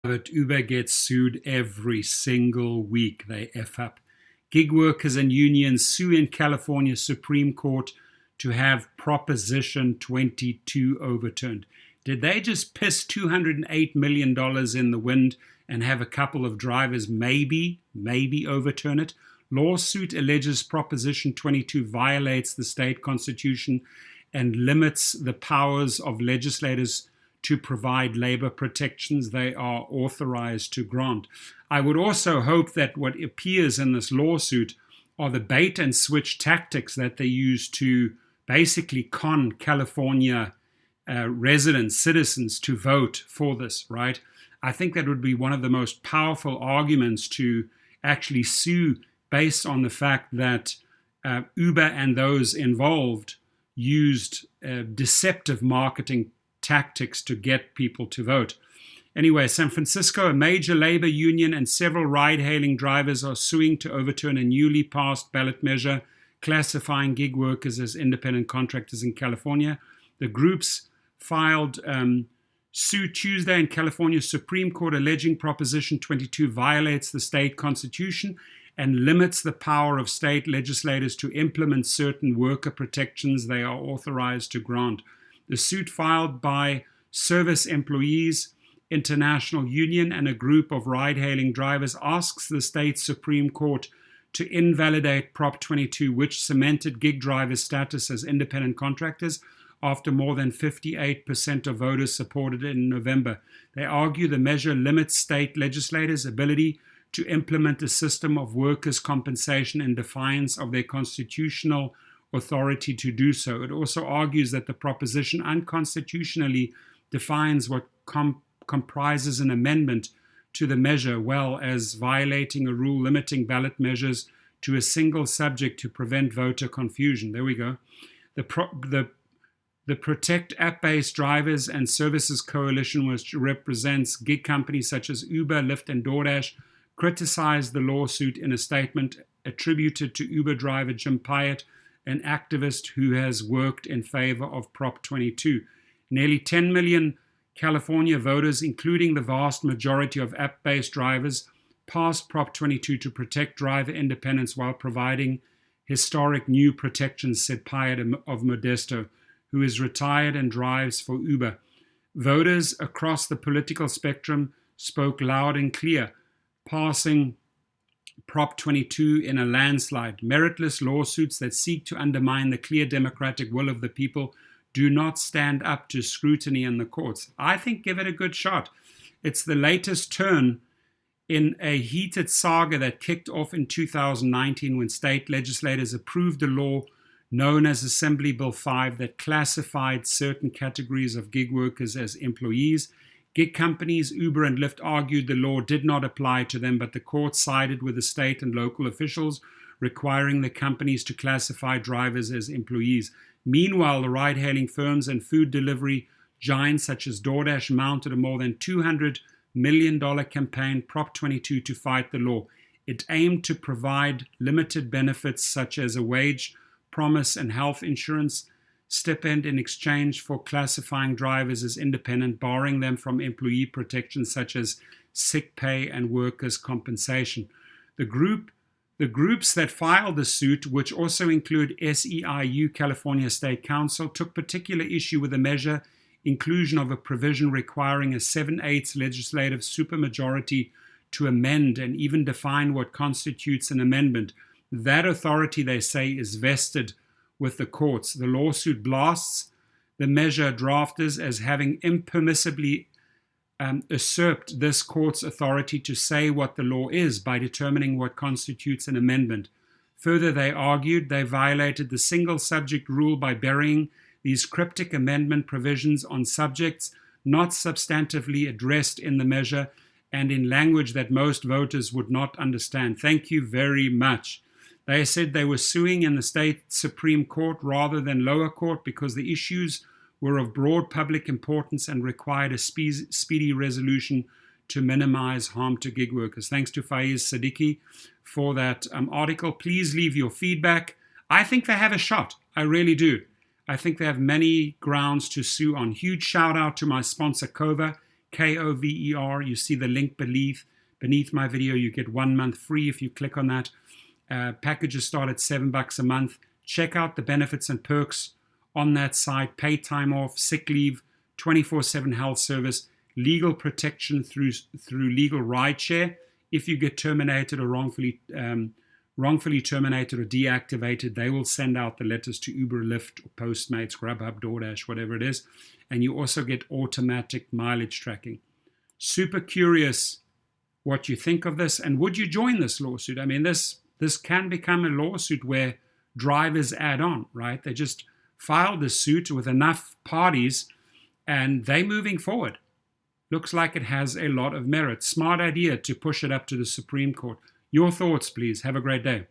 But Uber gets sued every single week. They F up. Gig workers and unions sue in California Supreme Court to have Proposition 22 overturned. Did they just piss $208 million in the wind and have a couple of drivers maybe overturn it? Lawsuit alleges Proposition 22 violates the state constitution and limits the powers of legislators to provide labor protections they are authorized to grant. I would also hope that what appears in this lawsuit are the bait and switch tactics that they use to basically con California residents, citizens to vote for this, right? I think that would be one of the most powerful arguments to actually sue based on the fact that Uber and those involved used deceptive marketing tactics to get people to vote. Anyway, San Francisco, a major labor union and several ride-hailing drivers are suing to overturn a newly passed ballot measure classifying gig workers as independent contractors in California. The groups filed suit Tuesday in California Supreme Court alleging Proposition 22 violates the state constitution and limits the power of state legislators to implement certain worker protections they are authorized to grant. The suit filed by Service Employees International Union and a group of ride-hailing drivers asks the state Supreme Court to invalidate Prop 22, which cemented gig drivers' status as independent contractors after more than 58% of voters supported it in November. They argue the measure limits state legislators' ability to implement a system of workers' compensation in defiance of their constitutional authority to do so. It also argues that the proposition unconstitutionally defines what comprises an amendment to the measure, well as violating a rule limiting ballot measures to a single subject to prevent voter confusion. There we go. The Protect App-Based Drivers and Services Coalition, which represents gig companies such as Uber, Lyft, and DoorDash, criticized the lawsuit in a statement attributed to Uber driver Jim Pyatt, an activist who has worked in favor of Prop 22. Nearly 10 million California voters, including the vast majority of app-based drivers, passed Prop 22 to protect driver independence while providing historic new protections, said Pyatt of Modesto, who is retired and drives for Uber. Voters across the political spectrum spoke loud and clear, passing Prop 22 in a landslide. Meritless lawsuits that seek to undermine the clear democratic will of the people do not stand up to scrutiny in the courts. I think give it a good shot. It's the latest turn in a heated saga that kicked off in 2019 when state legislators approved a law known as Assembly Bill 5 that classified certain categories of gig workers as employees. Gig companies, Uber and Lyft, argued the law did not apply to them, but the court sided with the state and local officials, requiring the companies to classify drivers as employees. Meanwhile, the ride-hailing firms and food delivery giants such as DoorDash mounted a more than $200 million campaign, Prop 22, to fight the law. It aimed to provide limited benefits such as a wage promise and health insurance stipend in exchange for classifying drivers as independent, barring them from employee protections such as sick pay and workers' compensation. The groups that filed the suit, which also include SEIU, California State Council, took particular issue with the measure inclusion of a provision requiring a 7/8 legislative supermajority to amend and even define what constitutes an amendment. That authority, they say, is vested with the courts. The lawsuit blasts the measure drafters as having impermissibly usurped this court's authority to say what the law is by determining what constitutes an amendment. Further, they argued they violated the single subject rule by burying these cryptic amendment provisions on subjects not substantively addressed in the measure and in language that most voters would not understand. Thank you very much. They said they were suing in the state Supreme Court rather than lower court because the issues were of broad public importance and required a speedy resolution to minimize harm to gig workers. Thanks to Faiz Siddiqui for that article. Please leave your feedback. I think they have a shot. I really do. I think they have many grounds to sue on. Huge shout out to my sponsor, Cova, KOVER. You see the link beneath my video. You get 1 month free if you click on that. Packages start at $7 a month. Check out the benefits and perks on that site. Paid time off, sick leave, 24/7 health service, legal protection through legal rideshare. If you get terminated or wrongfully terminated or deactivated, they will send out the letters to Uber, Lyft, or Postmates, Grubhub, DoorDash, whatever it is. And you also get automatic mileage tracking. Super curious what you think of this, and would you join this lawsuit? I mean, this can become a lawsuit where drivers add on, right? They just filed this suit with enough parties, and they're moving forward. Looks like it has a lot of merit. Smart idea to push it up to the Supreme Court. Your thoughts, please. Have a great day.